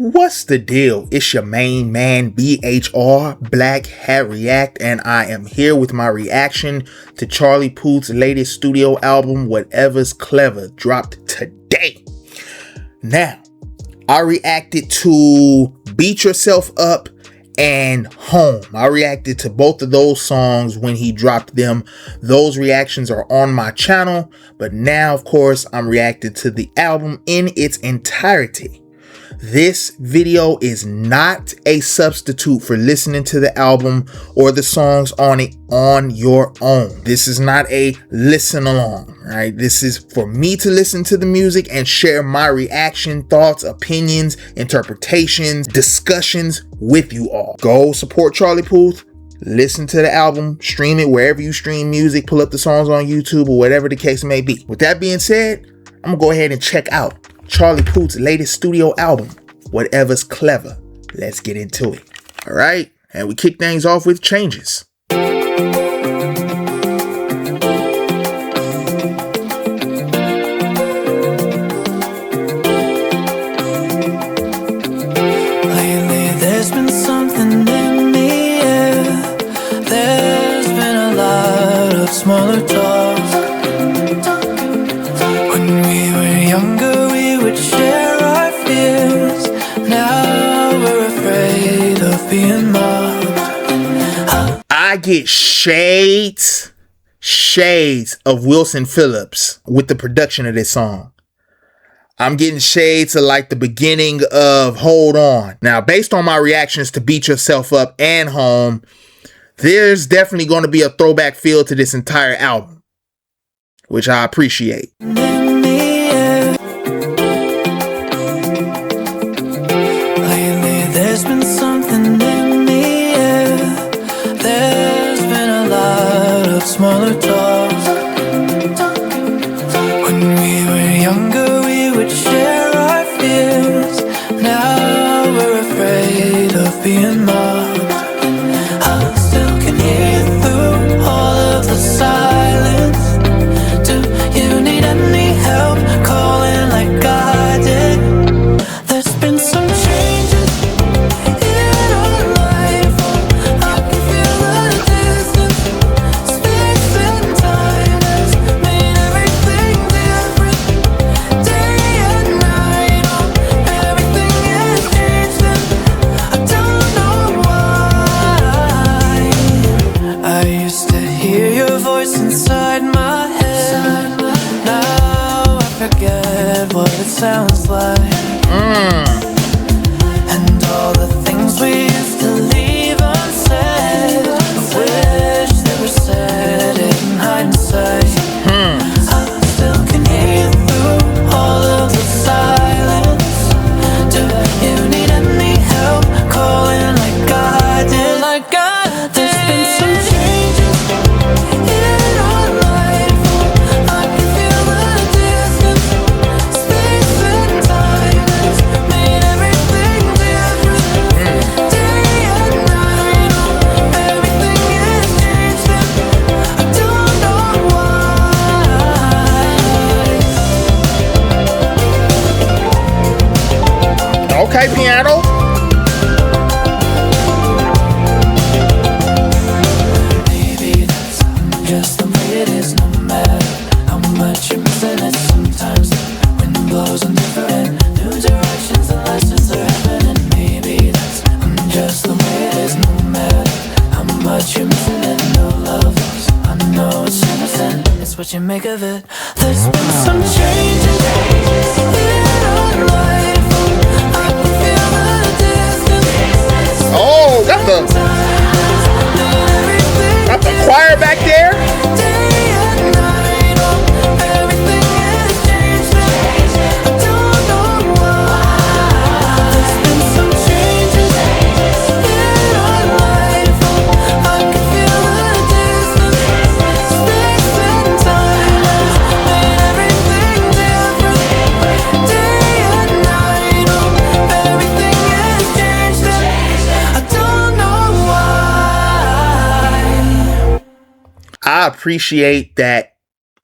What's the deal? It's your main man, BHR, BlackHatReact, and I am here with my reaction to Charlie Puth's latest studio album, Whatever's Clever, dropped today. Now, I reacted to Beat Yourself Up and Home. I reacted to both of those songs when he dropped them. Those reactions are on my channel, but now, of course, I'm reacting to the album in its entirety. This video is not a substitute for listening to the album or the songs on it on your own. This is not a listen along, right? This is for me to listen to the music and share my reaction, thoughts, opinions, interpretations, discussions with you all. Go support Charlie Puth. Listen to the album, stream it wherever you stream music, pull up the songs on YouTube or whatever the case may be. With that being said, I'm gonna go ahead and check out Charlie Puth's latest studio album, Whatever's Clever. Let's get into it. All right, and we kick things off with Changes. Lately there's been something in the air. There's been a lot of smaller talk. When we were younger we would share our fears. Now we're afraid of being mocked. I get shades of Wilson Phillips with the production of this song. I'm getting shades of like the beginning of Hold On. Now, based on my reactions to Beat Yourself Up and Home, there's definitely going to be a throwback feel to this entire album, which I appreciate. There's been something in the air. There's been a lot of smaller talk. When we were younger we would share our fears. Now we're afraid of being mocked. I still can hear through all of the silence. Do you need any help calling like I did? There's been some changes. What it sounds like, and all the things we used to leave unsaid. I wish they were said in hindsight. I still can hear through all of the silence. Do you need any help calling like I did? Like I did. There's been some changes in our life. I can feel the distance. Okay, piano. Maybe that's just the way it is, no matter how much you're missing it. Sometimes the wind blows in different new directions and lessons are happening. Maybe that's just the way it is, no matter how much you're missing it. No love lost, I know it's innocent. It's what you make of it. There's been some changes in our life. Oh, got the choir back there. I appreciate that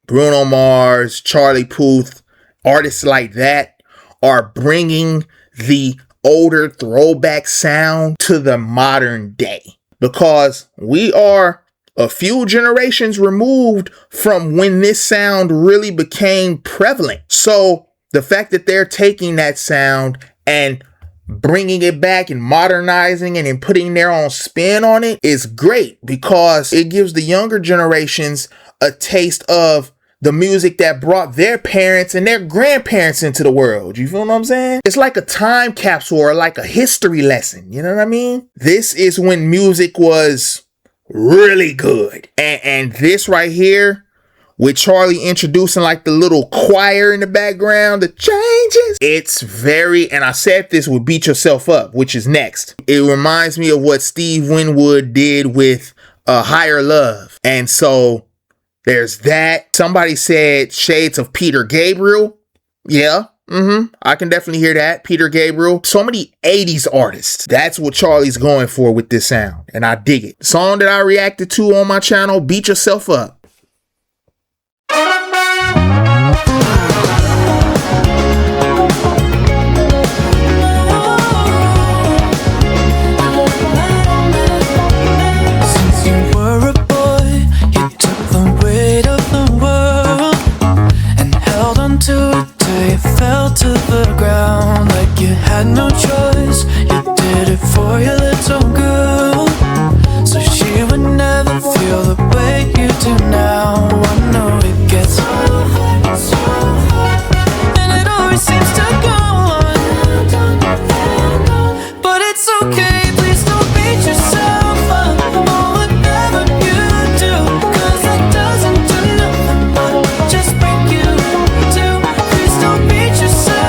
Bruno Mars, Charlie Puth, artists like that are bringing the older throwback sound to the modern day, because we are a few generations removed from when this sound really became prevalent. So the fact that they're taking that sound and bringing it back and modernizing it and putting their own spin on it is great, because it gives the younger generations a taste of the music that brought their parents and their grandparents into the world. You feel what I'm saying? It's like a time capsule or like a history lesson. You know what I mean? This is when music was really good. And this right here, with Charlie introducing like the little choir in the background, the changes, it's very, and I said this with Beat Yourself Up, which is next. It reminds me of what Steve Winwood did with Higher Love. And so there's that. Somebody said shades of Peter Gabriel. Yeah. I can definitely hear that. Peter Gabriel. So many 80s artists. That's what Charlie's going for with this sound. And I dig it. Song that I reacted to on my channel, Beat Yourself Up. To the ground like you had no choice. You did it for your little girl, so she would never feel the way you do now. I know it gets hard, and it always seems to go on, but it's okay. Please don't beat yourself up for whatever you do, 'cause it doesn't do nothing but just break you too. Please don't beat yourself.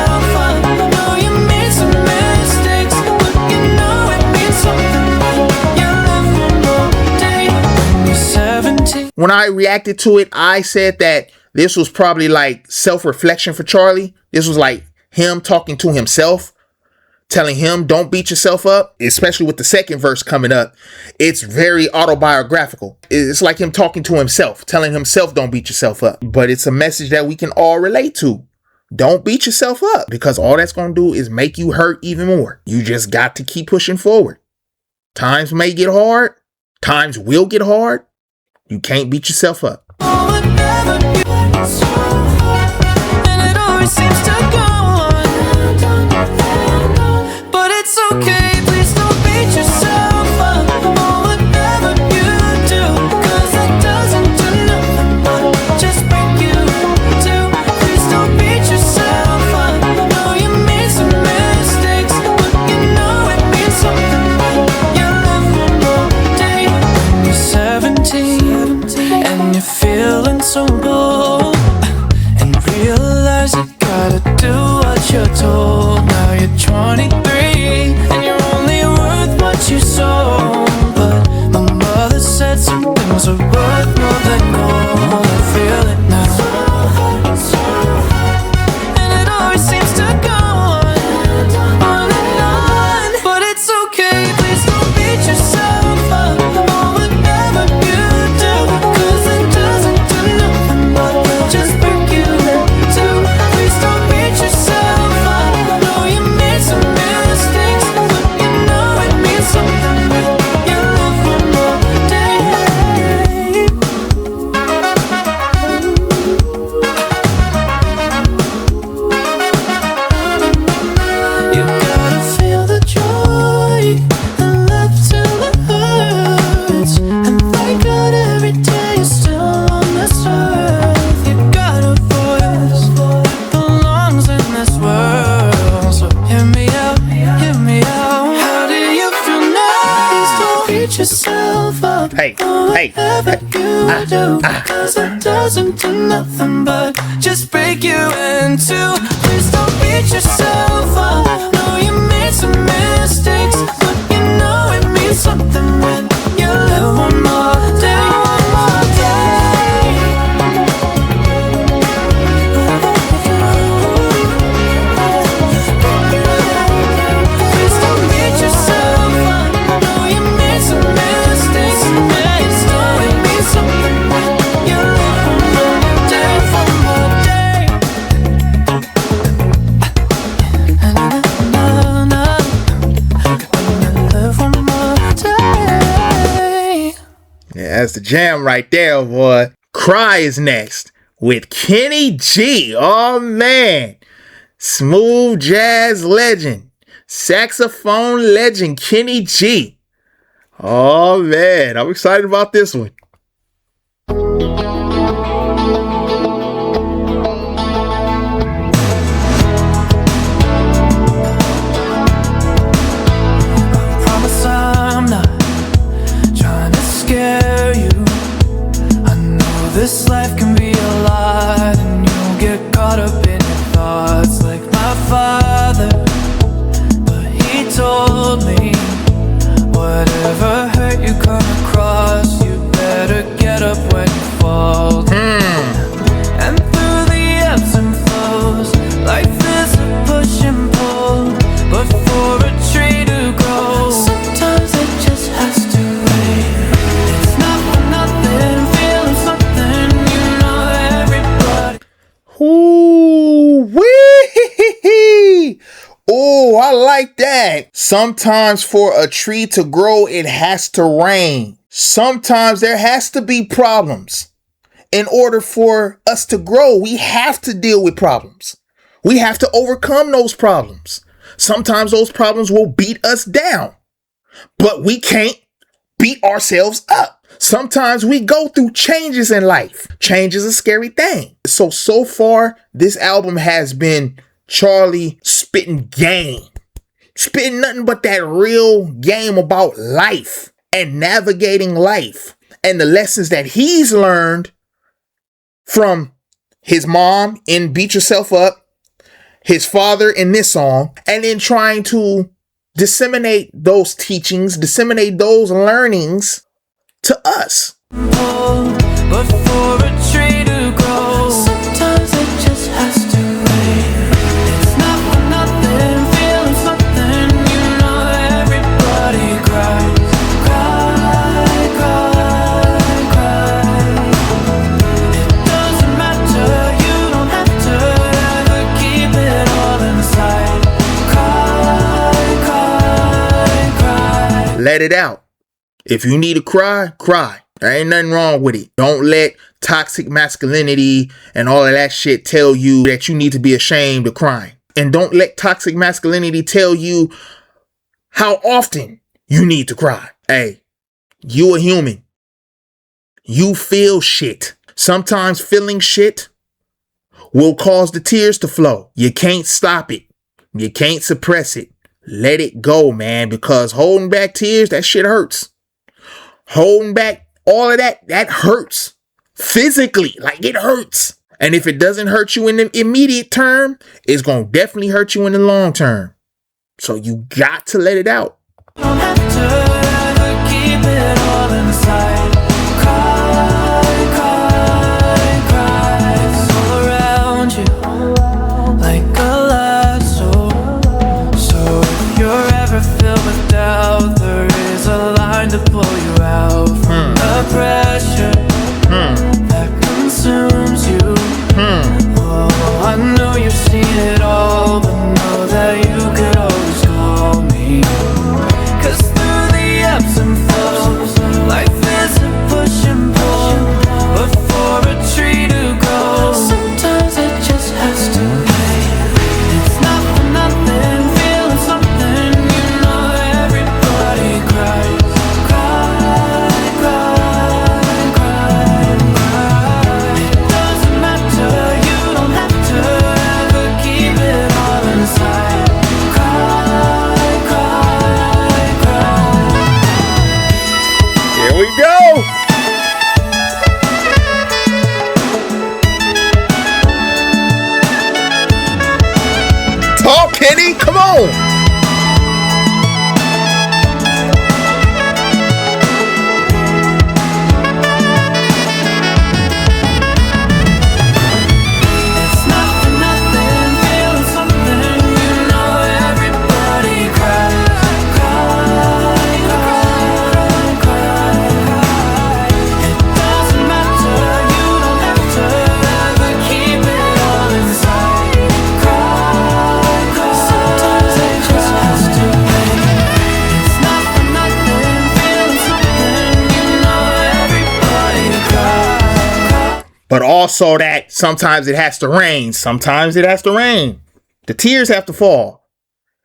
When I reacted to it, I said that this was probably like self-reflection for Charlie. This was like him talking to himself, telling him, don't beat yourself up, especially with the second verse coming up. It's very autobiographical. It's like him talking to himself, telling himself, don't beat yourself up. But it's a message that we can all relate to. Don't beat yourself up, because all that's going to do is make you hurt even more. You just got to keep pushing forward. Times may get hard. Times will get hard. You can't beat yourself up. And it always seems to go on, but it's okay. Please don't beat yourself up for whatever you do, 'cause it doesn't do nothing but just break you too. Please don't beat yourself up. I know you made some mistakes, but you know it means something when you live one more day. When you're 17 and you're feeling so bold, and realize you gotta do what you're told. Now you're 23 and you're only worth what you sold, but my mother said some things are worth more than gold. I feel it now, and it always seems to go on and on, but it's okay. Please don't beat yourself up for whatever you do, 'cause it doesn't do nothing but just break you too. Please don't beat yourself up. I know you made some mistakes, but you know it means something when you live one more day. You gotta feel the joy and laugh till it hurts, and thank God every day you're still on this earth. You got a voice that belongs in this world, so hear me out, hear me out. How do you feel now? Don't beat yourself up. Hey, Whatever you do, 'cause it doesn't do nothing but just break you in two. Please don't beat yourself up. No, you made some mistakes, but you know it means something when you live one more day, one more day. Please don't beat yourself up. No, you made some mistakes, and you know it means something when you live one more day, one more day. that's the jam right there, boy. Cry is next with Kenny G. Oh, man. Smooth jazz legend. Saxophone legend Kenny G. Oh, man. I'm excited about this one. This life can be a lot, and you'll get caught up in your thoughts like my father. But he told me, whatever hurt you come across, you better get up when you fall. And through the ebbs and flows, life is a push and pull. But for a tree to grow, sometimes it just has to rain. It's not for nothing, feeling something, you know everybody. Ooh-wee! Oh, I like that. Sometimes for a tree to grow, it has to rain. Sometimes there has to be problems. In order for us to grow, we have to deal with problems. We have to overcome those problems. Sometimes those problems will beat us down, but we can't beat ourselves up. Sometimes we go through changes in life. Change is a scary thing. So far, this album has been Charlie spitting game. Spitting nothing but that real game about life and navigating life and the lessons that he's learned from his mom in Beat Yourself Up, his father in this song, and then trying to disseminate those teachings, disseminate those learnings to us. But for a tree to grow, sometimes it just has to rain. It's not for nothing, feeling something, you know everybody cries. Cry, cry, cry. It doesn't matter, you don't have to ever keep it all inside. Cry, cry, cry. Let it out. If you need to cry, cry. There ain't nothing wrong with it. Don't let toxic masculinity and all of that shit tell you that you need to be ashamed of crying. And don't let toxic masculinity tell you how often you need to cry. Hey, you a human. You feel shit. Sometimes feeling shit will cause the tears to flow. You can't stop it. You can't suppress it. Let it go, man, because holding back tears, that shit hurts. Holding back all of that hurts physically, like it hurts. And if it doesn't hurt you in the immediate term, it's going to definitely hurt you in the long term. So you got to let it out. Don't have to ever keep it all inside. Cry, cry, cry. It's all around you, like a lasso. So if you're ever filled with doubt, there is a line to pull you out from the pressure that consumes you. Oh, I know you've seen it all, but know that you could always call me. 'Cause through the ebbs and flows, life is but also that sometimes it has to rain. Sometimes it has to rain. The tears have to fall.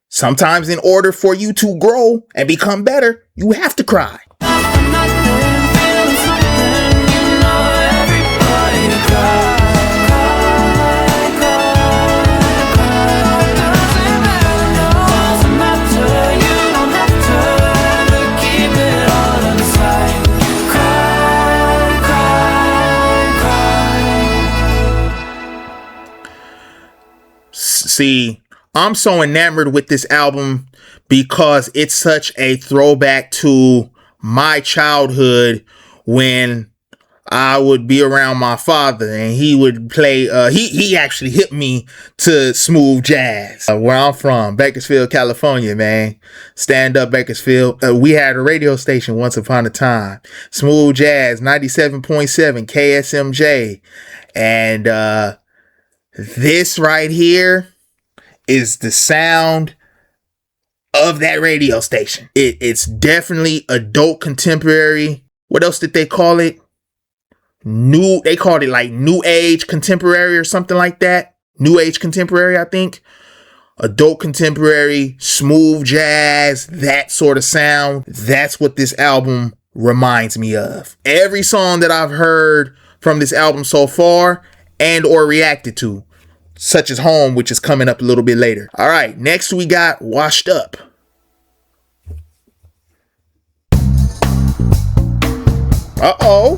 Sometimes in order for you to grow and become better, you have to cry. See, I'm so enamored with this album because it's such a throwback to my childhood when I would be around my father and he would play, he actually hit me to smooth jazz. Where I'm from, Bakersfield, California, man. Stand up Bakersfield. We had a radio station once upon a time. Smooth jazz, 97.7 KSMJ. And this right here is the sound of that radio station. It's definitely adult contemporary. What else did they call it? They called it like new age contemporary or something like that. New age contemporary, I think. Adult contemporary, smooth jazz, that sort of sound. That's what this album reminds me of. Every song that I've heard from this album so far and or reacted to, such as Home, which is coming up a little bit later. All right, next we got Washed Up. Uh-oh.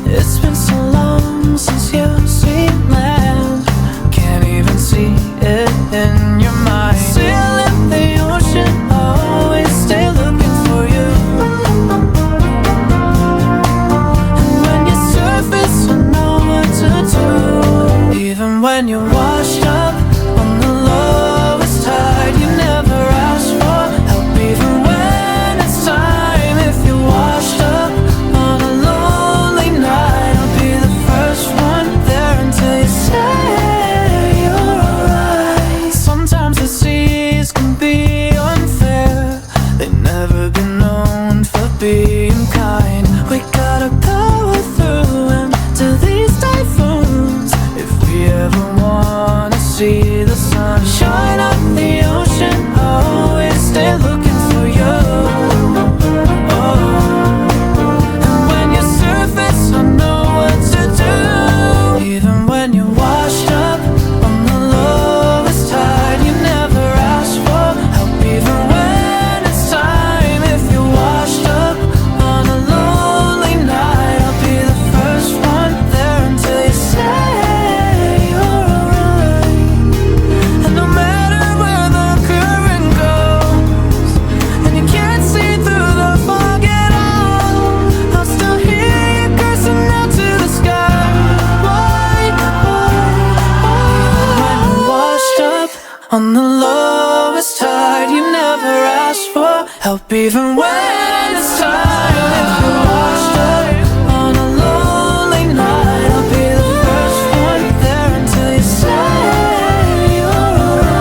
It's been so long since you've seen land. Can't even see it in your mind. Still in the ocean, always stay looking for you. And when you surface, I know what to do. Even when you're washed up on the lowest tide, you never ask for help, even when it's time. If you're washed up on a lonely night, I'll be the first one there until you say you're alright. Sometimes the seas can be unfair. They've never been known for being kind. We gotta power through into these typhoons if we ever wanna see the sun shine up the ocean. Always stay looking for you. And when you surface, I know what to do. Even when you're washed up on the lowest tide, you never ask for help, even when it's time. If you're washed up on a lonely night, I'll be the first one there until you say you're alright. And no matter where the current goes, and you can't see through the fog at all, I'll still hear you cursing out to the sky. Why? When you're washed up on the lowest tide, you never ask for help, even when it's time. If you're washed up on a lonely night, I'll be the first one there until you say you're alright.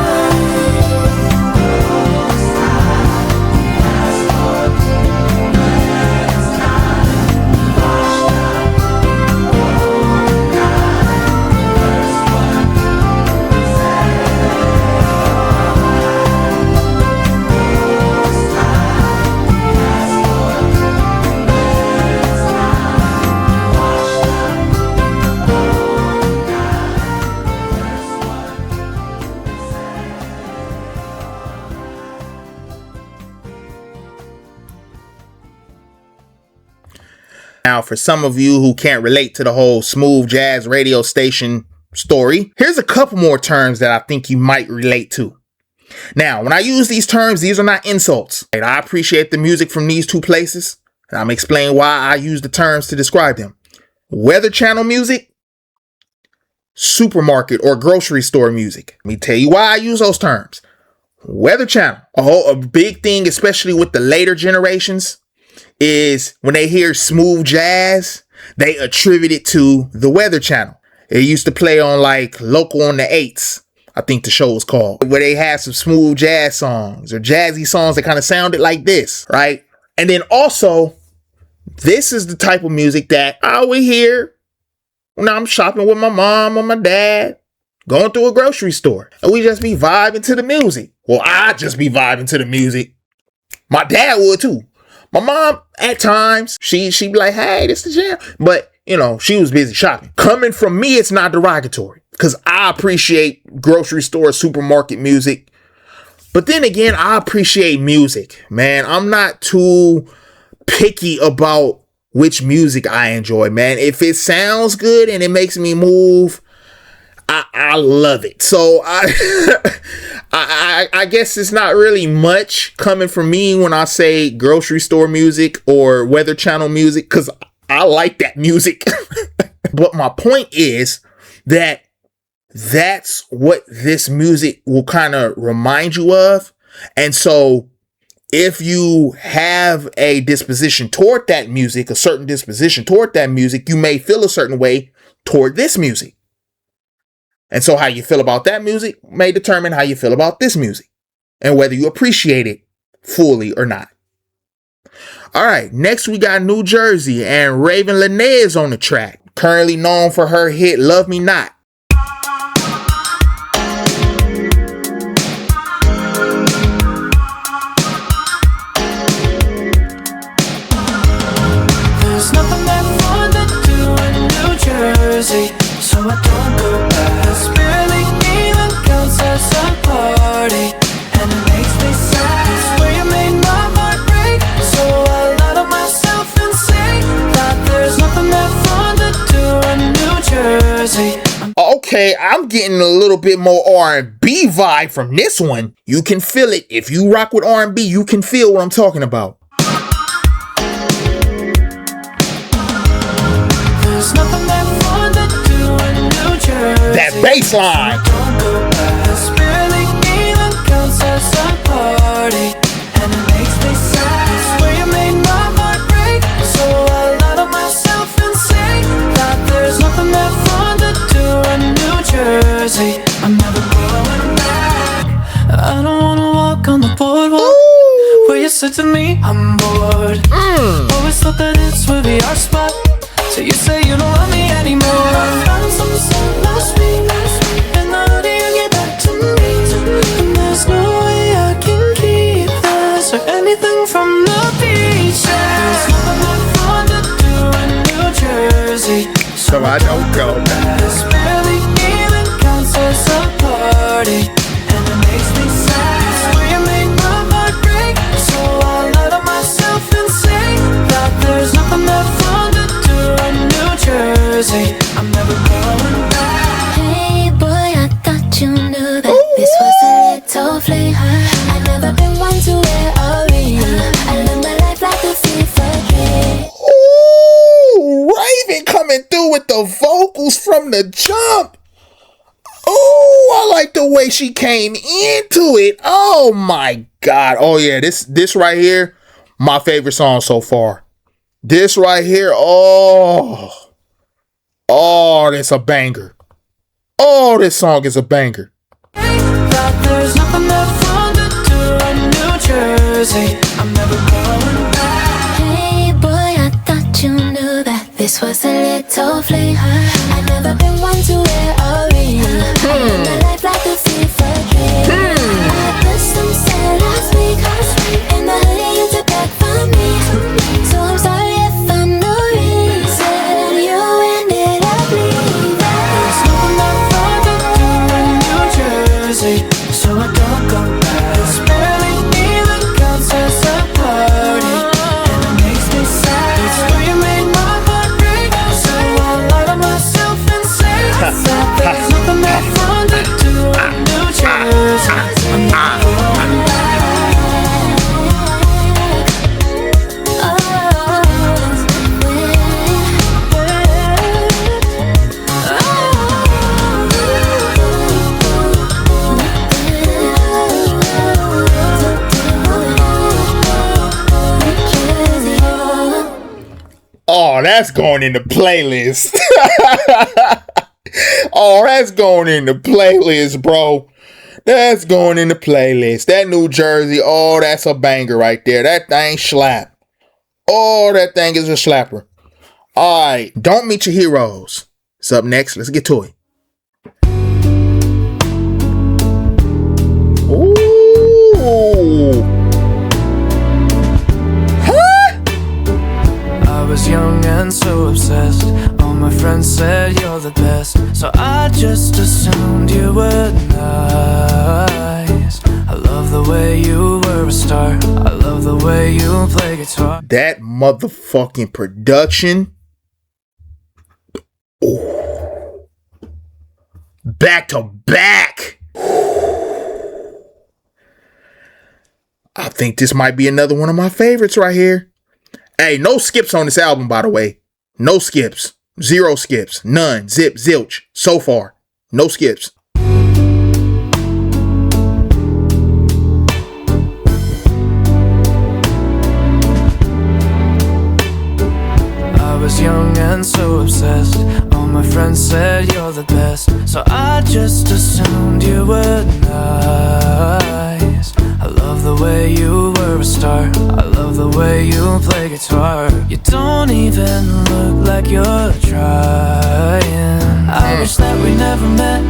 Now, for some of you who can't relate to the whole smooth jazz radio station story, here's a couple more terms that I think you might relate to. Now, when I use these terms, these are not insults. I appreciate the music from these two places, and I'm explaining why I use the terms to describe them. Weather Channel music supermarket or grocery store music. Let me tell you why I use those terms. Weather Channel. A big thing, especially with the later generations, is when they hear smooth jazz, they attribute it to the Weather Channel. It used to play on like Local on the 8s, I think the show was called, where they had some smooth jazz songs or jazzy songs that kind of sounded like this, right? And then also, this is the type of music that I would hear when I'm shopping with my mom or my dad, going through a grocery store, and we just be vibing to the music. Well, I just be vibing to the music. My dad would too. My mom, at times, she'd be like, hey, this the jam. But, you know, she was busy shopping. Coming from me, it's not derogatory, because I appreciate grocery store, supermarket music. But then again, I appreciate music, man. I'm not too picky about which music I enjoy, man. If it sounds good and it makes me move, I love it. So I guess it's not really much coming from me when I say grocery store music or Weather Channel music, because I like that music. But my point is that that's what this music will kind of remind you of. And so if you have a disposition toward that music, a certain disposition toward that music, you may feel a certain way toward this music. And so how you feel about that music may determine how you feel about this music and whether you appreciate it fully or not. All right, next we got New Jersey, and Ravyn Lenae is on the track, currently known for her hit Love Me Not. There's nothing that fun to do in New Jersey, so I don't go back. This barely even counts as a party, and it makes me sad. It's where you made my heart break, so I lie to myself and say that there's nothing that fun to do in New Jersey. Okay, I'm getting a little bit more R&B vibe from this one. You can feel it. If you rock with R&B, you can feel what I'm talking about. There's nothing that fun to do in New Jersey. That bass line. Don't go back. This barely even counts as a party, and it makes me sad. It's where you made my heart break, so I lie to myself and say that there's nothing that fun to do in New Jersey. I'm never going back. I don't wanna walk on the boardwalk where you said to me, I'm bored. Always thought that this would be our spot, so you say you don't love me anymore. I found something so last week, and how do you get back to me? And there's no way I can keep this or anything from the beach. There's nothing that fun to do in New Jersey, So I don't go back. this barely even counts as a party, and it makes me sad. It's where you made my heart break, so I lie to myself and say that there's nothing that fun to do in New Jersey. I'm never going back. Hey boy, I thought you knew that this was a little fling. I've never been one to wear a ring. I live my life like a FIFA kid. Ooh, Ravyn coming through with the vocals from the jump. Ooh, I like the way she came into it. Oh my God. Oh yeah, this right here, my favorite song so far. This right here, oh, that's a banger. Oh, this song is a banger. That there's nothing that fun to do in New Jersey. I'm never going back. Hey boy, I thought you knew that this was a little fling. I've never been one to wear a ring. I live my life like a FIFA kid. I put some sand last week, and the hoodie you took back from me. So I'm sorry if I'm the reason you ended up leaving. There's nothing that fun to do in New Jersey, so I don't go back. This barely even counts as a party, and it makes me sad. It's where you made my heart break, so I lie to myself and say Oh, that's going in the playlist. Oh, that's going in the playlist, bro. That's going in the playlist. That New Jersey, oh, that's a banger right there. That thing slap. Oh, that thing is a slapper. All right, Don't Meet Your Heroes. It's up next. Let's get to it. Ooh. Huh? I was young and so obsessed. All my friends said you're the best, so I just assumed you were nice. I love the way you were a star. I love the way you play guitar. That motherfucking production. Ooh. Back to back. I think this might be another one of my favorites right here. Hey, no skips on this album, by the way. No skips. 0 skips. None. Zip, zilch. So far. No skips. I was young and so obsessed. All my friends said you're the best, so I just assumed you were nice. I love the way you were a star. I love the way you play guitar. You don't even look like you're trying. I wish that we never met.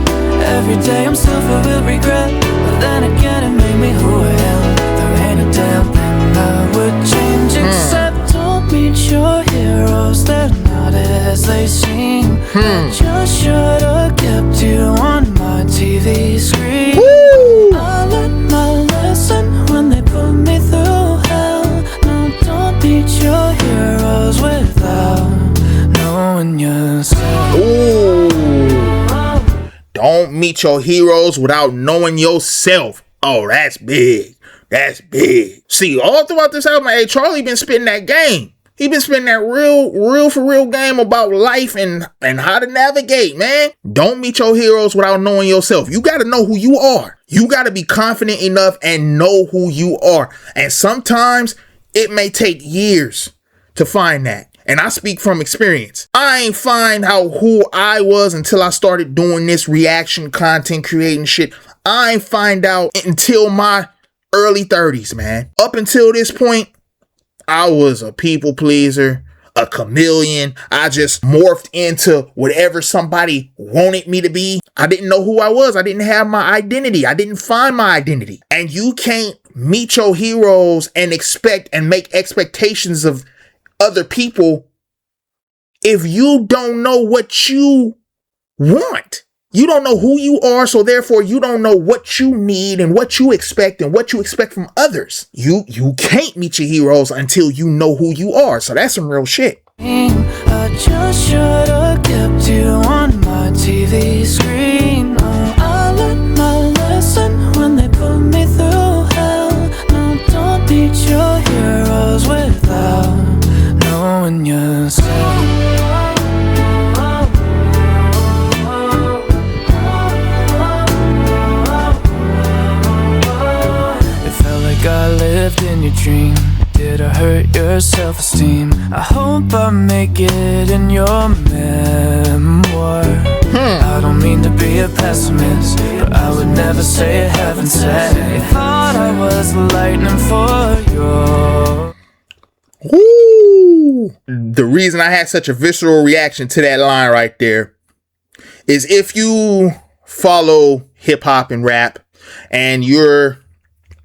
Every day I'm still filled with regret, but then again it made me who I am. There ain't a damn thing I would change except don't meet your heroes. They're not as they seem. I just should've kept you on my TV screen. I learned my lesson when they put me through hell. No, don't beat your heroes without knowing yourself. Ooh. Don't meet your heroes without knowing yourself. Oh, that's big. That's big. See, all throughout this album, hey, Charlie been spitting that game. He been spitting that real for real game about life and how to navigate, man. Don't meet your heroes without knowing yourself. You got to know who you are. You got to be confident enough and know who you are. And sometimes it may take years to find that. And I speak from experience. I ain't find out who I was until I started doing this reaction content creating shit. I ain't find out until my early 30s, man. Up until this point, I was a people pleaser, a chameleon. I just morphed into whatever somebody wanted me to be. I didn't know who I was. I didn't have my identity. I didn't find my identity. And you can't meet your heroes and expect and make expectations of other people if you don't know what you want. You don't know who you are, so therefore you don't know what you need and what you expect from others. You can't meet your heroes until you know who you are. So that's some real shit. I just should've kept you on my TV screen. I learned my lesson when they put me through hell. No, don't beat your heroes without knowing yourself. I lived in your dream. Did I hurt your self-esteem? I hope I make it in your memoir. I don't mean to be a pessimist, but I would never say I haven't said. You thought I was lightning for you. Ooh. The reason I had such a visceral reaction to that line right there is if you follow hip hop and rap and you're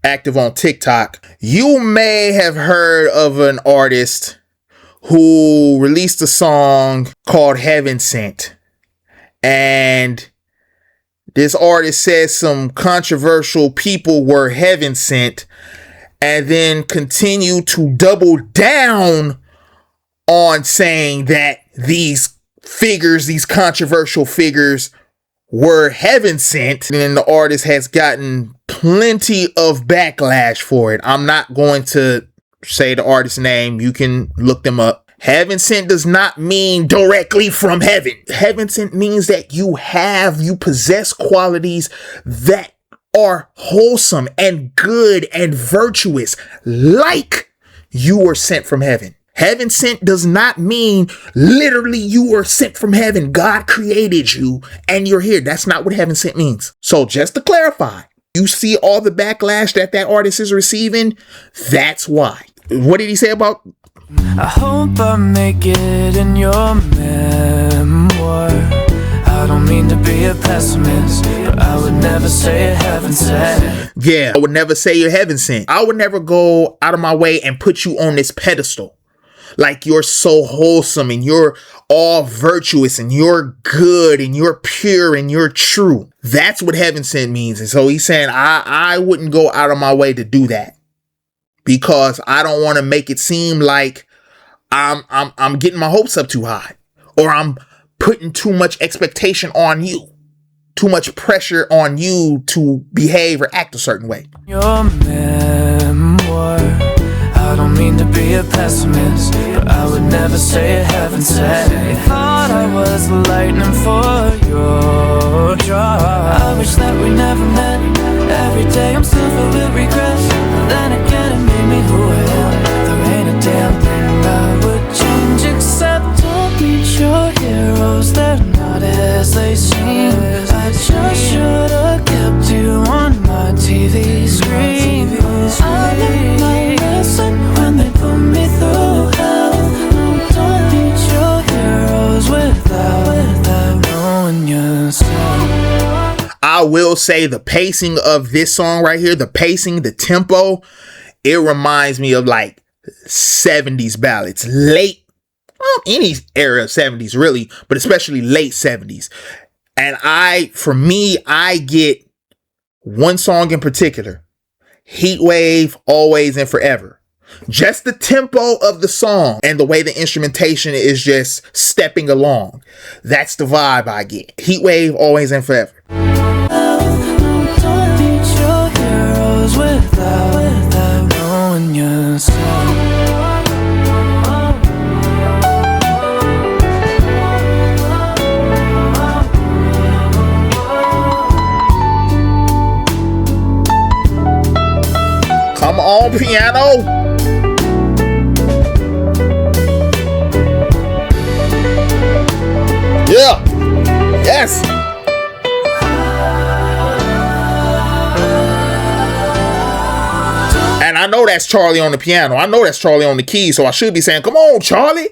active on TikTok, you may have heard of an artist who released a song called Heaven Sent. And this artist says some controversial people were heaven sent and then continue to double down on saying that these figures, these controversial figures, were heaven sent. And the artist has gotten plenty of backlash for it. I'm not going to say the artist's name. You can look them up. Heaven sent does not mean directly from heaven. Heaven sent means that you possess qualities that are wholesome and good and virtuous, like you were sent from heaven. Heaven sent does not mean literally you were sent from heaven. God created you and you're here. That's not what heaven sent means. So just to clarify, you see all the backlash that artist is receiving. That's why. What did he say about? I hope I make it in your memoir. I don't mean to be a pessimist, but I would never say heaven sent. Yeah, I would never say you're heaven sent. I would never go out of my way and put you on this pedestal. Like you're so wholesome and you're all virtuous and you're good and you're pure and you're true. That's what heaven sent means. And so he's saying I wouldn't go out of my way to do that because I don't want to make it seem like I'm getting my hopes up too high or I'm putting too much expectation on you, too much pressure on you to behave or act a certain way. Your memoir. I don't mean to be a pessimist, but I would never say heaven sent. You thought I was the lightning for your job. I wish that we never met. Every day I'm still filled with regrets. But then again, it made me who I am. There ain't a damn thing I would change except don't meet your heroes. They're not as they seem. I just should've kept you on my TV screen. I learned my lesson when they put me through hell. No, don't meet your heroes without knowing yourself. I will say the pacing of this song right here, the pacing, the tempo, it reminds me of like 70s ballads. Late, well, any era of 70s really, but especially late 70s. And for me, I get one song in particular. Heat Wave, Always and Forever. Just the tempo of the song and the way the instrumentation is just stepping along. That's the vibe I get. Heat Wave, Always and Forever. Don't meet your heroes without knowing yourself. Come on, piano. Yeah. Yes. And I know that's Charlie on the piano. I know that's Charlie on the keys. So I should be saying, come on, Charlie.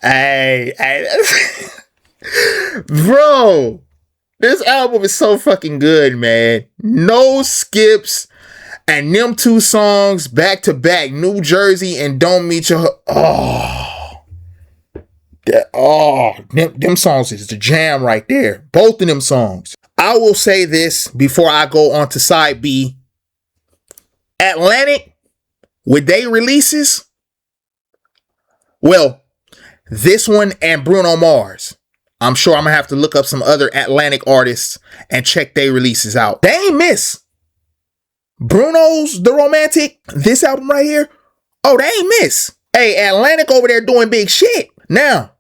Hey, bro, this album is so fucking good, man. No skips, and them two songs back to back, New Jersey and Don't Meet Your. Them songs is the jam right there. Both of them songs. I will say this before I go on to side B. Atlantic, with they releases, well, this one and Bruno Mars. I'm sure I'm gonna have to look up some other Atlantic artists and check their releases out. They ain't miss. Bruno's The Romantic, this album right here, oh, they ain't miss. Hey, Atlantic over there doing big shit. Now,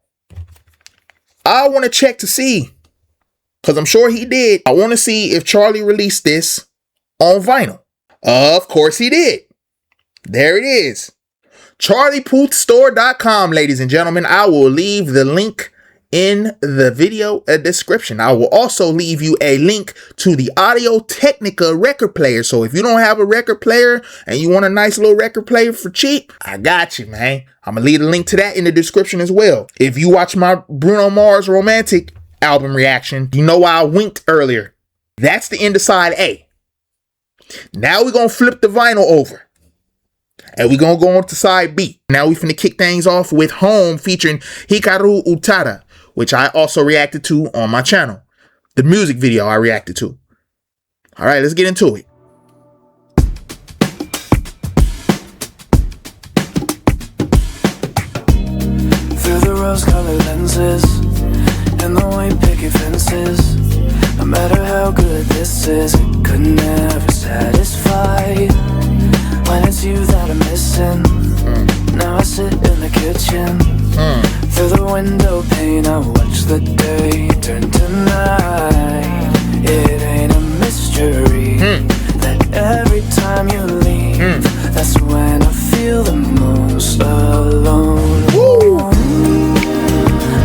I want to check to see, because I'm sure he did. I want to see if Charlie released this on vinyl. Of course he did. There it is. CharliePuthStore.com, ladies and gentlemen. I will leave the link in the video description. I will also leave you a link to the Audio Technica record player. So if you don't have a record player and you want a nice little record player for cheap, I got you, man. I'm gonna leave a link to that in the description as well. If you watch my Bruno Mars Romantic album reaction, you know why I winked earlier. That's the end of side A. Now we're gonna flip the vinyl over. And we're going to go on to side B. Now we finna kick things off with Home featuring Hikaru Utada, which I also reacted to on my channel. The music video I reacted to. All right, let's get into it. Through the rose-colored lenses and the white picket fences, no matter how good this is, it could never satisfy. When it's you that I'm missing, now I sit in the kitchen. Through the window pane I watch the day turn to night. It ain't a mystery that every time you leave, that's when I feel the most alone.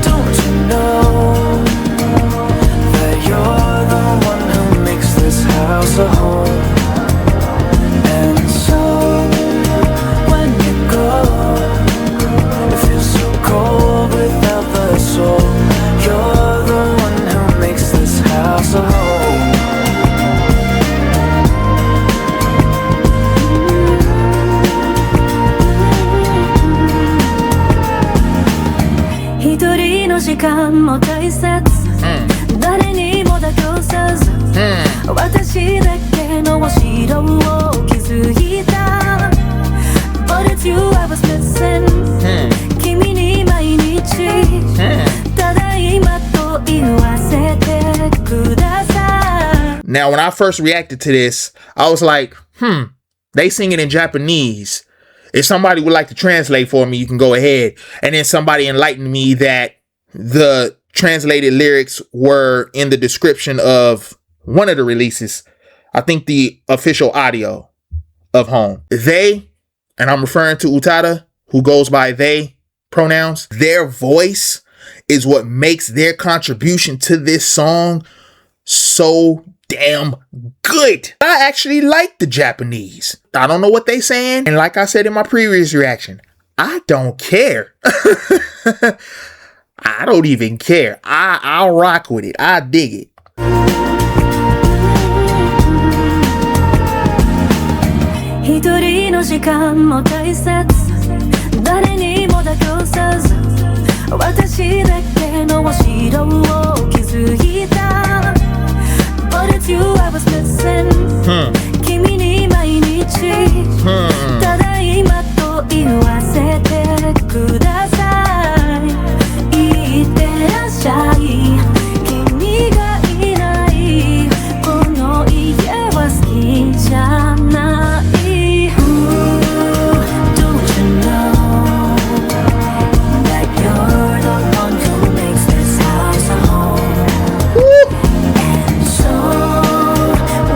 Don't you know that you're the one who makes this house a home? But it's you I was missing. Now, when I first reacted to this, I was like, they sing it in Japanese. If somebody would like to translate for me, you can go ahead. And then somebody enlightened me that the translated lyrics were in the description of one of the releases. I think the official audio of Home. They, and I'm referring to Utada, who goes by they pronouns, their voice is what makes their contribution to this song so damn good. I actually like the Japanese. I don't know what they saying. And like I said in my previous reaction, I don't care. I don't even care. I'll rock with it. I dig it. But it's you I was missing. 君に毎日ただいまと言わせてください。いってらっしゃい。君がいないこの家は好きじゃない。Don't you know that you're the one who makes this house a home? And so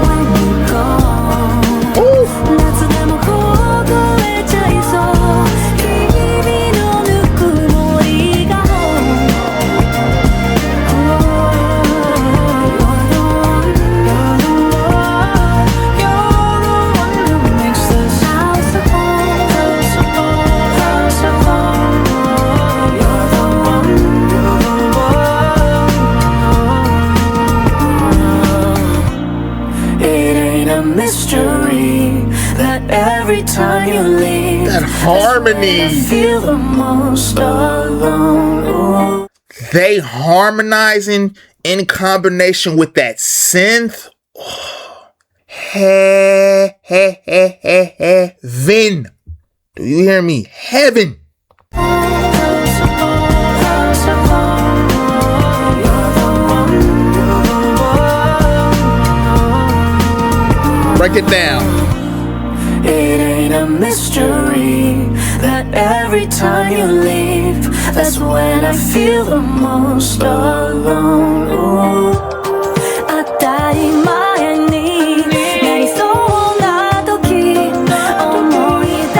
when you go, 夏でも凍えちゃいそう。君のぬくもりが home. You're the one who makes this house a home. House a home. You're the one. It ain't a mystery that every time you leave, That I harmony. feel the most alone. Ooh. They harmonizing in combination with that synth. Heaven. Do you hear me? Heaven. House of home, house of home. You're the one. Break it down. It ain't a mystery that every time you leave, that's when I feel the most alone. Ooh. 当たり前になりそうな時思い出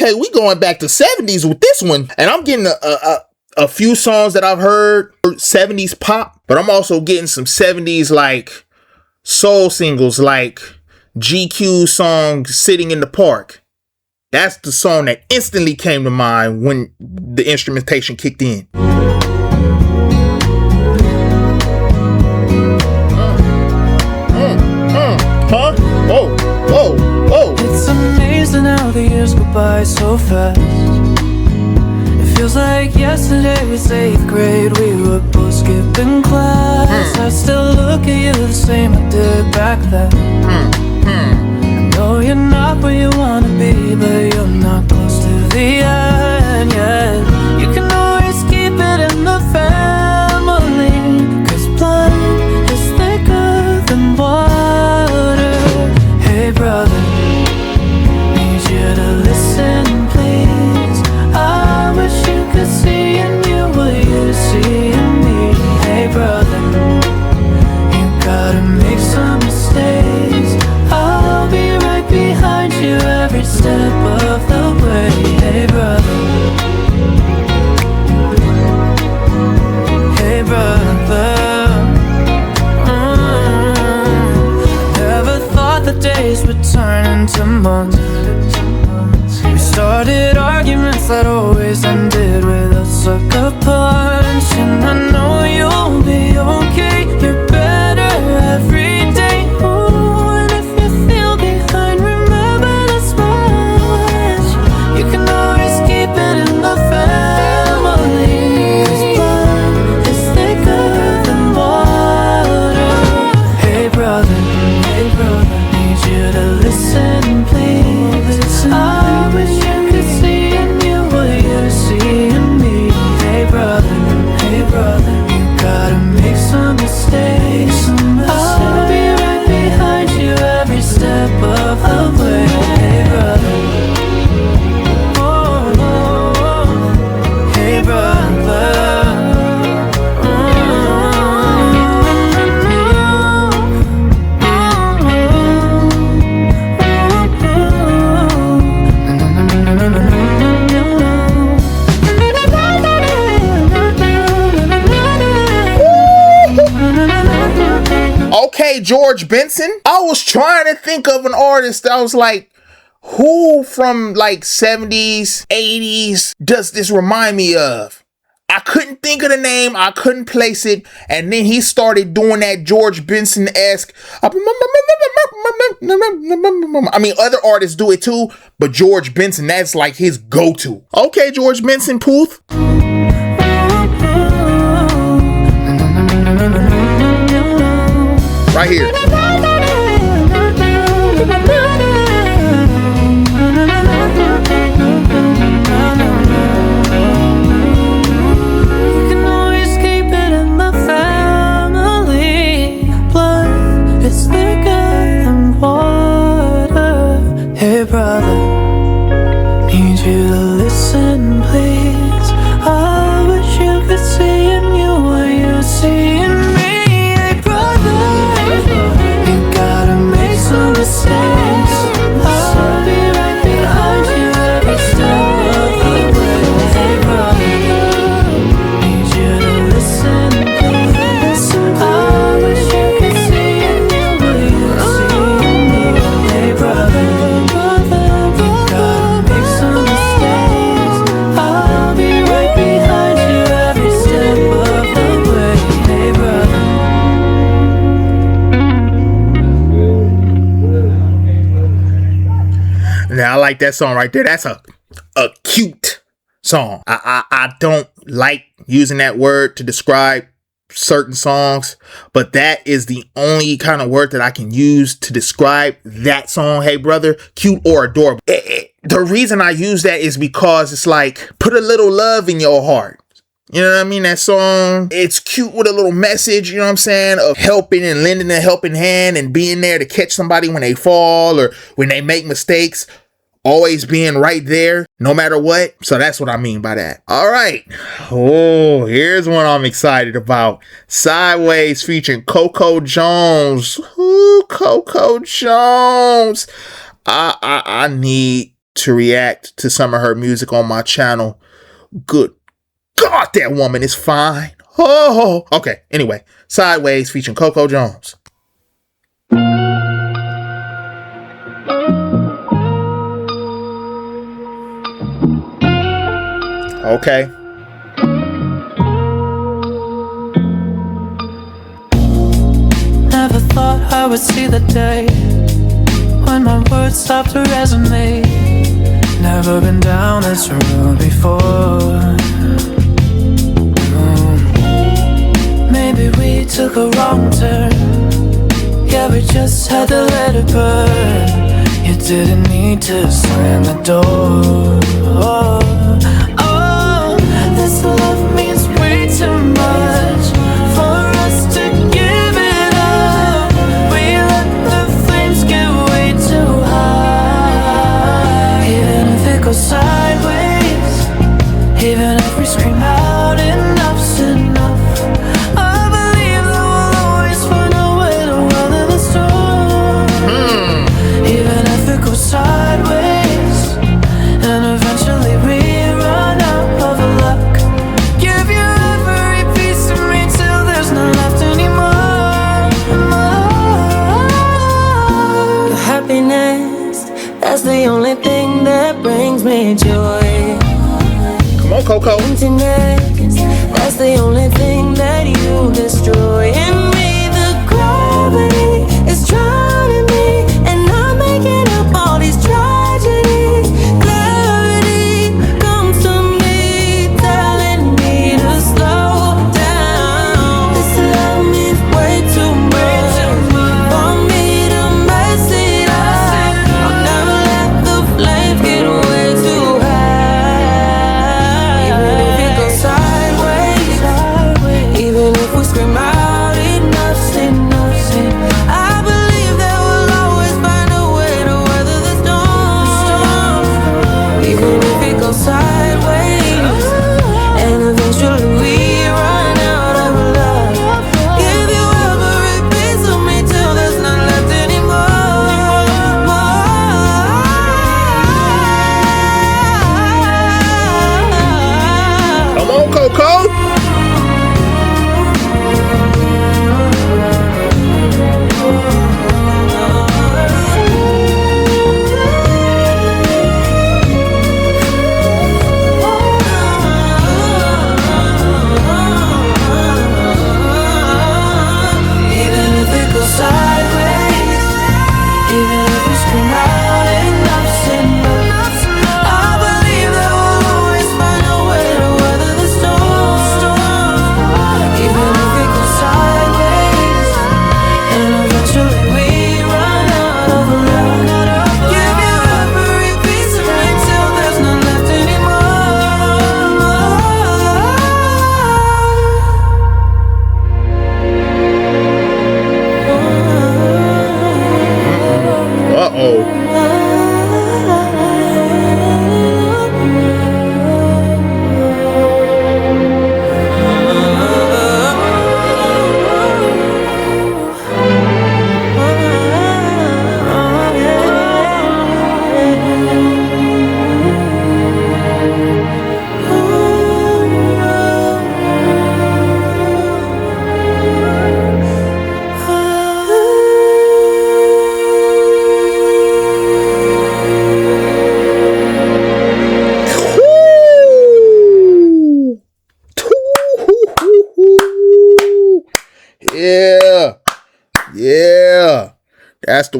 Okay, we going back to 70s with this one. And I'm getting a few songs that I've heard 70s pop, but I'm also getting some 70s like soul singles like GQ song Sitting in the Park. That's the song that instantly came to mind when the instrumentation kicked in. Huh? Whoa, whoa, whoa. It's amazing how the years go by so fast. It feels like yesterday was 8th grade. We were both skipping class. I still look at you the same I did back then. I know you're not where you wanna be, but you're not close to the end yet. You can always keep it in the family, 'cause blood is thicker than water. Hey brother, need you to listen please. I wish you could see in you what you see in me. Hey brother, you gotta make some mistakes. I'll be right behind you every step of the way. Hey brother, hey brother. Never thought the days would turn into months. We started arguments that always ended with a sucker punch. And I know you'll be okay, you're better every day. Ooh, and if you feel behind, remember this much: you can always keep it in the family, 'cause blood is thicker than water. Hey brother, need you to listen please. I wish you could see in you what you see in me. Hey brother, you gotta make some mistakes. I'll be right behind you every step of the way. Hey brother, oh, oh, oh. Hey brother, Okay, George Benson. I was trying to think of an artist that was like, who from like 70s, 80s does this remind me of? I couldn't think of the name. I couldn't place it. And then he started doing that George Benson-esque. I mean, other artists do it too, but George Benson, that's like his go-to. Okay, George Benson, Puth. Right here. you can always keep it in the family. Blood is thicker than water. Hey brother, need you to listen please. I wish you could see in you what you see in me. Hey brother, you gotta make some mistakes. I'll be right behind you every step of the way. Hey brother, need you to listen please. I wish you could see in you what you see in me. Hey brother, you gotta make some mistakes. I'll be right behind you every step of the way. Hey brother. Now, I like that song right there. That's a cute song. I don't like using that word to describe certain songs, but that is the only kind of word that I can use to describe that song. Hey brother, cute or adorable. The reason I use that is because it's like, put a little love in your heart. You know what I mean? That song, it's cute with a little message, you know what I'm saying, of helping and lending a helping hand and being there to catch somebody when they fall or when they make mistakes. Always being right there, no matter what. So that's what I mean by that. All right. Oh, here's one I'm excited about. Sideways featuring Coco Jones. Ooh, Coco Jones. I need to react to some of her music on my channel. Good God, that woman is fine. Oh, okay. Anyway, Sideways featuring Coco Jones. Okay. Never thought I would see the day when my words stopped to resonate. Never been down this road before. Maybe we took a wrong turn. Yeah, we just had to let it burn. You didn't need to slam the door. Oh, this love means way too much for us to give it up. We let the flames get way too high. Even if it goes sideways, even if we scream out enough's enough, I believe that we'll always find a way to weather the storm. Even if it goes sideways, and eventually we run out of luck, give you every piece of me till there's none left anymore. Your happiness, that's the only thing that brings me joy. Come on, Coco. Emptiness, that's the only thing that you destroy. In me, the gravity is drowning me, and I'm making up all these tragedies. Clarity comes to me, telling me to slow down. This love means way too much for me to mess it up. I'll never let the flames get way too high. Even if it goes sideways, even if we scream out enough's enough, I believe that we'll always find a way to weather the storm. Even if it goes sideways, and eventually we run out of love, give you every piece of me till there's none left anymore. Come on, Coco. Even if it goes sideways, even if we scream out enough's enough, I believe that we'll always find a way to weather the storm. Even if it goes sideways, and eventually we run out of love, give you every piece of me till there's none left anymore. Uh-oh. Yeah. Yeah. That's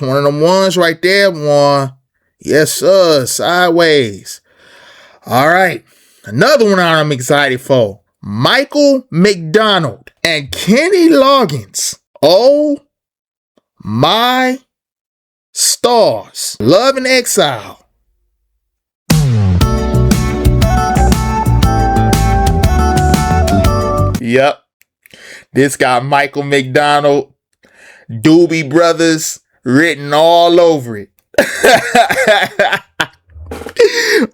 one of them ones right there, boy. Yes, sir. Sideways. All right. Another one I'm excited for. Michael McDonald and Kenny Loggins. Oh my stars. Love and Exile. Yep. This got Michael McDonald, Doobie Brothers written all over it.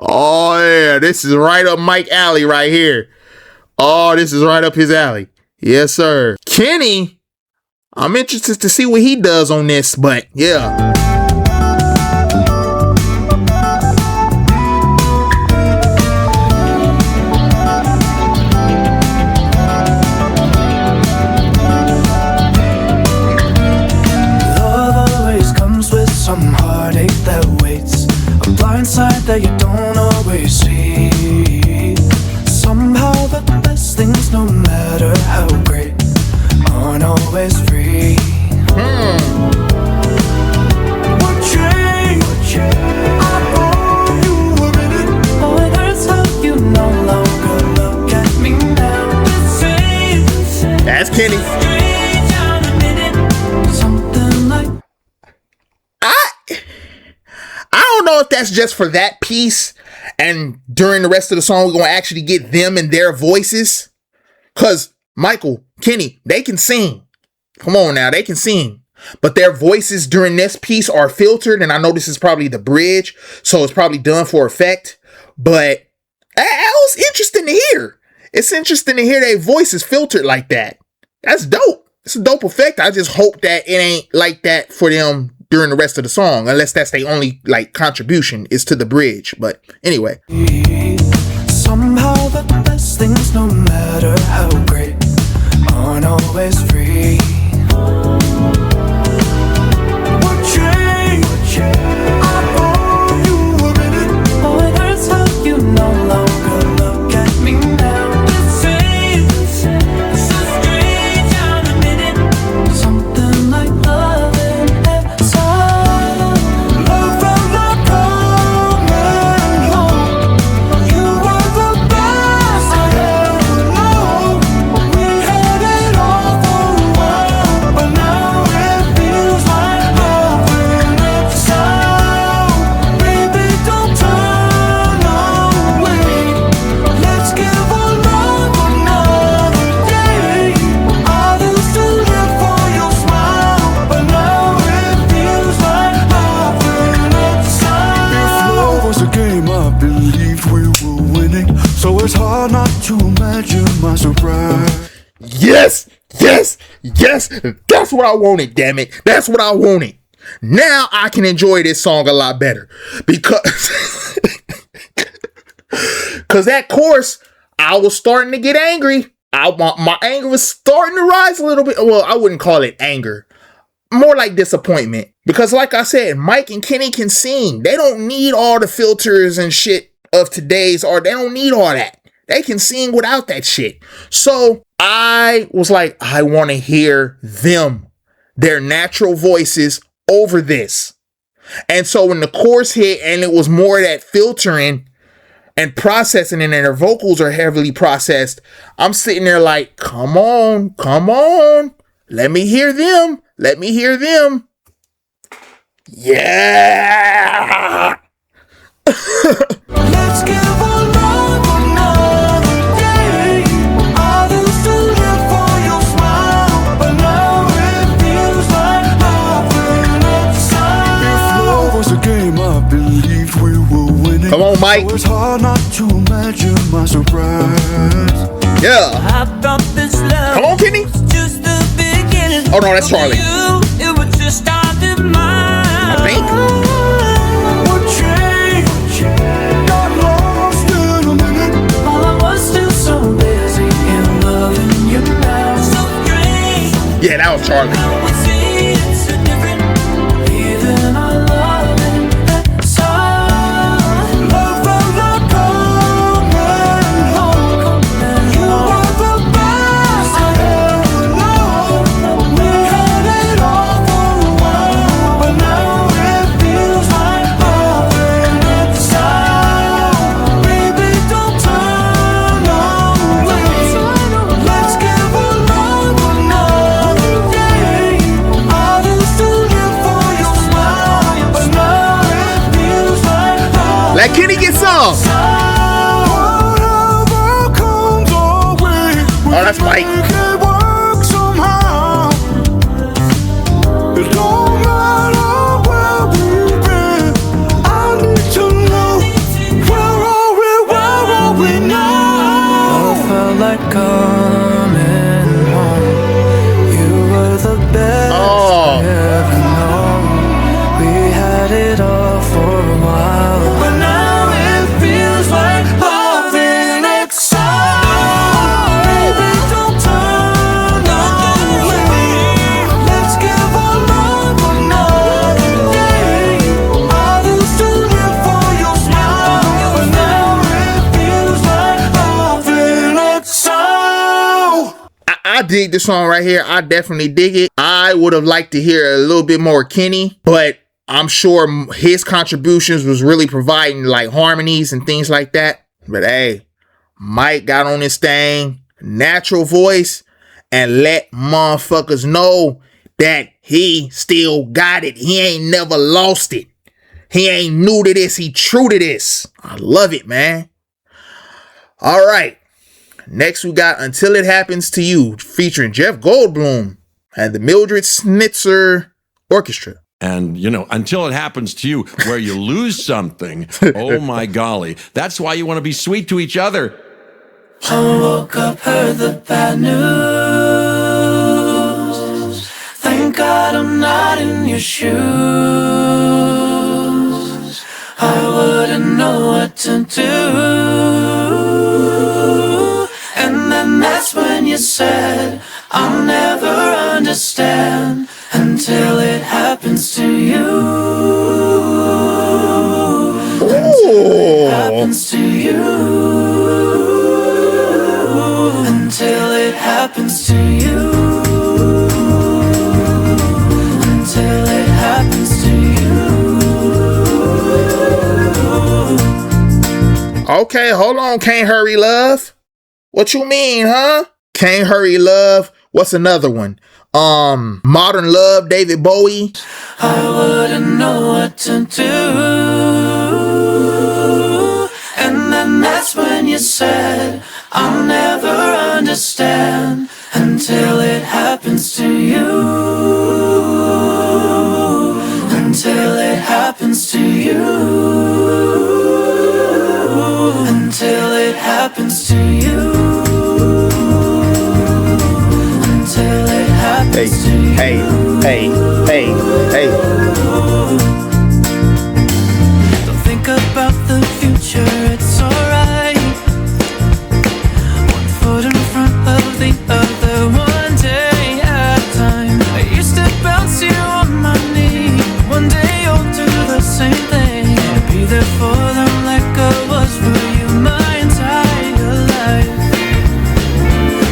Oh yeah, this is right up Mike alley right here. Oh, this is right up his alley. Yes, sir. Kenny, I'm interested to see what he does on this, but yeah. that you don't always see. Somehow the best things, no matter how great, aren't always free. What change? I know you were in it. Oh, it hurts how you no longer look at me now. That's Kenny. Something like I don't know if that's just for that piece, and during the rest of the song, we're going to actually get them and their voices. Because Michael, Kenny, they can sing. Come on now, they can sing. But their voices during this piece are filtered, and I know this is probably the bridge, so it's probably done for effect. But that was interesting to hear. It's interesting to hear their voices filtered like that. That's dope. It's a dope effect. I just hope that it ain't like that for them during the rest of the song, unless that's their only like contribution is to the bridge. But anyway, somehow the best things, no matter how great, aren't always free. What change? I know you were in it. Oh, it hurts how you no longer look at me now. It's so strange, I'll admit it. Something like love and exile. Love felt like coming home. You were the best I ever known. We had it all for a while, but now it feels like love and exile. Baby, don't turn away. Let's give our love another day. I used to live for your smile, but now it feels like love and exile. If love was a game, I believe we were winning. So it's hard not to imagine my surprise. yes. That's what I wanted, damn it. That's what I wanted. Now I can enjoy this song a lot better. Because that chorus, I was starting to get angry. My anger was starting to rise a little bit. Well, I wouldn't call it anger. More like disappointment. Because like I said, Mike and Kenny can sing. They don't need all the filters and shit of today's art. They don't need all that. They can sing without that shit. So I was like, I want to hear them, their natural voices over this. And so when the chorus hit and it was more of that filtering and processing, and their vocals are heavily processed, I'm sitting there like, come on. Let me hear them. Yeah. Let's give our love another day. I used to live for your smile, but now it feels like love and exile. If love was a game, I believe we were winning. Come on, Mike. So it's hard not to imagine my surprise. Yeah. I thought this love Come on, Kenny. was just the beginning. Oh, no, that's Charlie. It was just started mine. I think. What changed? Got lost in a minute. While I was still so busy in loving you now. So strange. Yeah, that was Charlie. Now we see it's so different. Leaving our love in exile. Love felt like coming home. You were the best I ever known. We had it all for a while, but now it feels like love and exile. Baby, don't turn away. Let's give our love another day. I used to live for your smile, but now it feels like love. Let Kenny get some. Whatever comes our way, Oh, that's Mike. make it work somehow. It don't matter where we've been. I need to know, where are we now? Love felt like coming home. You were the best Oh. I ever known. We had it all for a while, but now it feels like love in exile. Baby, don't turn dig this song right here. I definitely dig it. I would have liked to hear a little bit more Kenny, but I'm sure his contributions was really providing like harmonies and things like that. But hey, Mike got on this thing, natural voice, and let motherfuckers know that he still got it. He ain't never lost it. He ain't new to this. He true to this. I love it, man. All right. Next, we got Until It Happens to You, featuring Jeff Goldblum and the Mildred Snitzer Orchestra. And, you know, until it happens to you where you lose something, oh my golly, that's why you want to be sweet to each other. I woke up, heard the bad news. Thank God I'm not in your shoes. I wouldn't know what to do. And then that's when you said, I'll never understand until it happens to you. Until it happens to you. Until it happens to you. Until it happens to you. Okay, hold on, Can't Hurry Love. What you mean, huh? Can't Hurry Love. What's another one? Modern Love, David Bowie. I wouldn't know what to do. And then that's when you said, I'll never understand until it happens to you. Until it happens to you. Until it happens to you. Until it happens to you. Hey. Don't think about the future, it's alright. One foot in front of the other, one day at a time. I used to bounce you on my knee. One day you'll do the same thing. I'll be there for them like I was for you my entire life.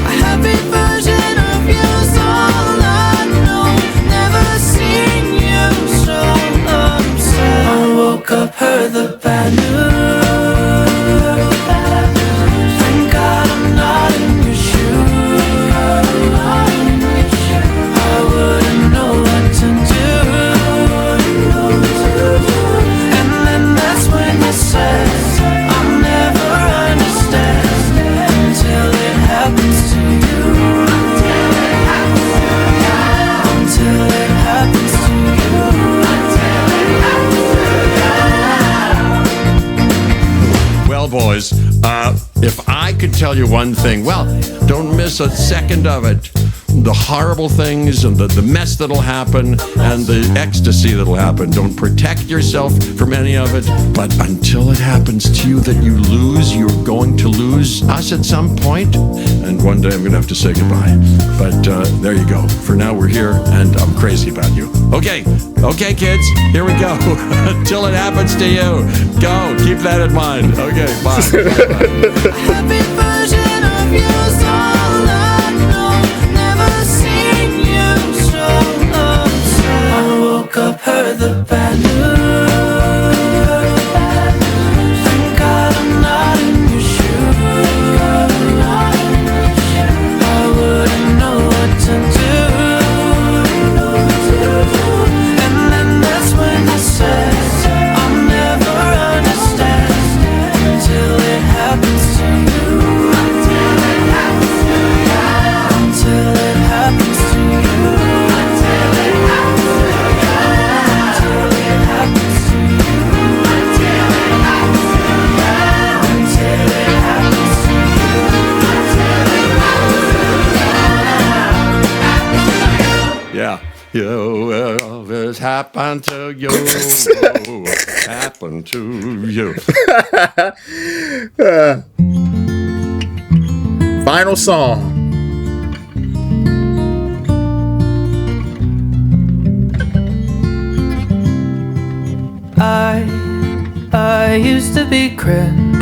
A happy version of you's all I know. Never seen you so upset. I woke up, heard the bad news. Thank God I'm not in your shoes. I wouldn't know what to do. And then that's when you said, I'll never understand until it happens to you. Until it happens to you. Well, boys, if I could tell you one thing, well, don't miss a second of it. The horrible things and the mess that'll happen and the ecstasy that'll happen. Don't protect yourself from any of it. But until it happens to you that you lose, you're going to lose us at some point. And one day I'm going to have to say goodbye. But there you go. For now, we're here and I'm crazy about you. Okay, kids, here we go. Until it happens to you. Go, keep that in mind. Okay, bye. Happy version of you's all I know. Never seen you so upset. I woke up, heard the bad news. Thank God I'm not in your shoes. I wouldn't know what to do. And then that's when you said, I'll never understand until it happens to you. Until it happens to you. Until it happens to you. Until it happens to you. Until it happens to you. Until it happens to you. Yeah. You, this happened to you. Happened to you. Final song. I used to be cringe.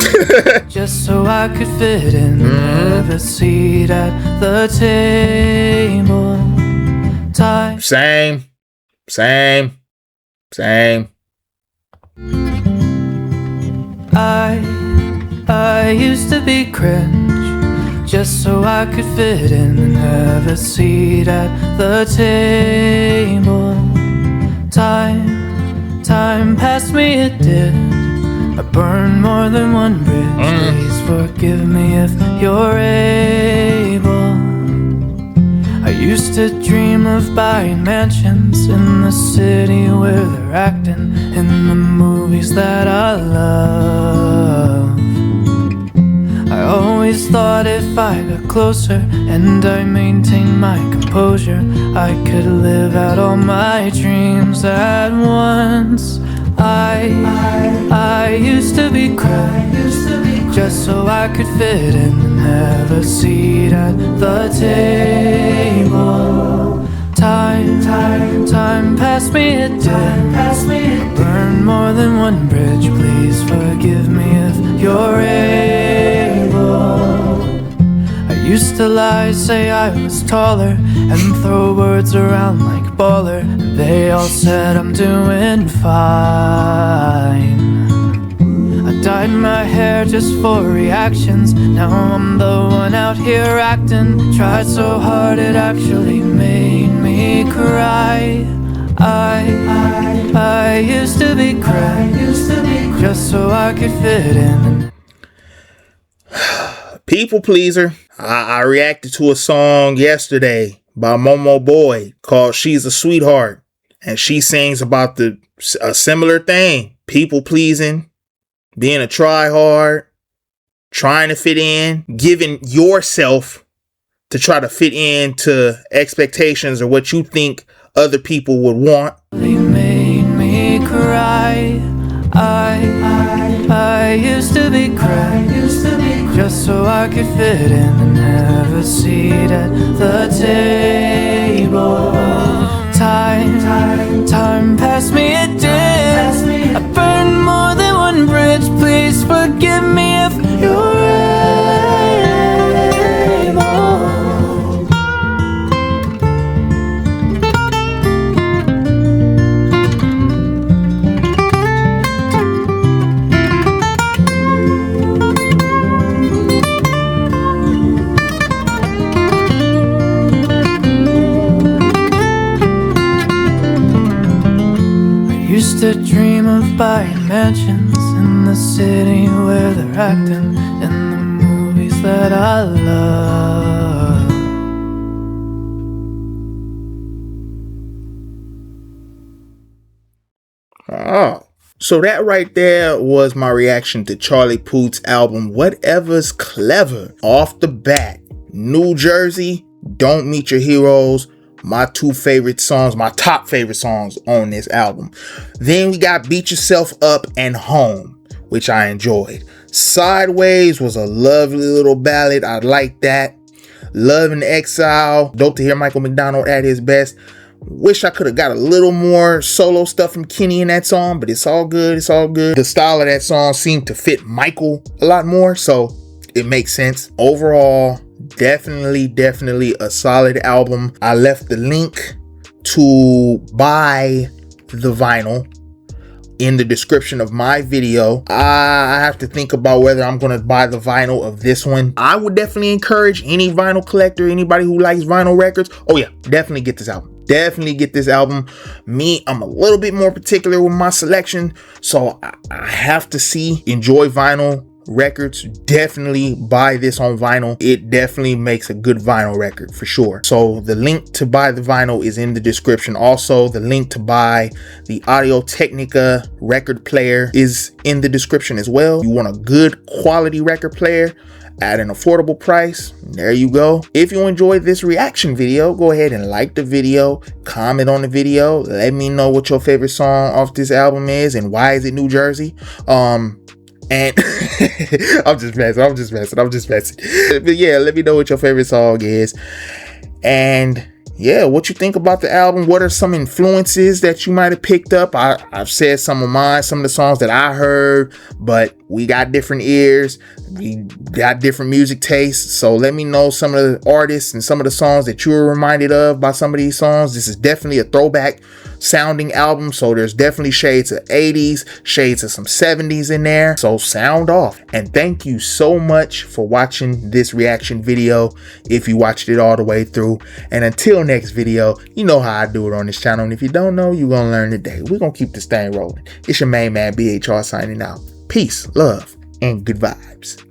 just so I could fit in and have a seat at the table. Time. Same. I used to be cringe, just so I could fit in and have a seat at the table. Time passed me, it did. I burned more than one bridge. Please forgive me if you're able. I used to dream of buying mansions in the city where they're acting in the movies that I love. I always thought if I got closer and I maintained my composure, I could live out all my dreams at once. I used to be cringe, just so I could fit in and have a seat at the table. Time passed me, it did. Burned more than one bridge. Please forgive me if you're able. I used to lie, say I was taller, and throw words around like baller. They all said I'm doing fine. I dyed my hair just for reactions. Now I'm the one out here acting. Tried so hard it actually made me cry. I used to be cringe, just so I could fit in. People pleaser. I reacted to a song yesterday by Momo Boy called She's a Sweetheart. And she sings about a similar thing. People pleasing, being a try-hard, trying to fit in, giving yourself to try to fit into expectations or what you think other people would want. They made me cry. I used to be cringe, just so I could fit in and have a seat at the table. Time passed me, it did. I burned more than one bridge. Please forgive me if you're able. Used to dream of buying mansions in the city where they're acting in the movies that I love. Oh, so that right there was my reaction to Charlie Puth's album, Whatever's Clever. Off the bat, New Jersey, Don't Meet Your Heroes, my two favorite songs, my top favorite songs on this album. Then we got Beat Yourself Up and Home, which I enjoyed. Sideways was a lovely little ballad. I like that. Love and Exile, dope to hear Michael McDonald at his best. Wish I could have got a little more solo stuff from Kenny in that song, but it's all good. It's all good. The style of that song seemed to fit Michael a lot more, so it makes sense. Overall, definitely a solid album. I left the link to buy the vinyl in the description of my video. I have to think about whether I'm going to buy the vinyl of this one. I would definitely encourage any vinyl collector, anybody who likes vinyl records. Oh yeah, definitely get this album. Definitely get this album. Me, I'm a little bit more particular with my selection, so I have to enjoy vinyl records. Definitely buy this on vinyl. It definitely makes a good vinyl record for sure. So the link to buy the vinyl is in the description. Also, the link to buy the Audio Technica record player is in the description as well. You want a good quality record player at an affordable price, there you go. If you enjoyed this reaction video, go ahead and like the video, comment on the video, let me know what your favorite song off this album is and why is it New Jersey. And I'm just messing. But yeah, let me know what your favorite song is. And yeah, what you think about the album? What are some influences that you might have picked up? I've said some of mine, some of the songs that I heard, but we got different ears. We got different music tastes. So let me know some of the artists and some of the songs that you were reminded of by some of these songs. This is definitely a throwback sounding album. So there's definitely shades of 80s, shades of some 70s in there. So sound off. And thank you so much for watching this reaction video, if you watched it all the way through. And until next video, you know how I do it on this channel. And if you don't know, you're gonna learn today. We're gonna keep this thing rolling. It's your main man BHR signing out. Peace, love, and good vibes.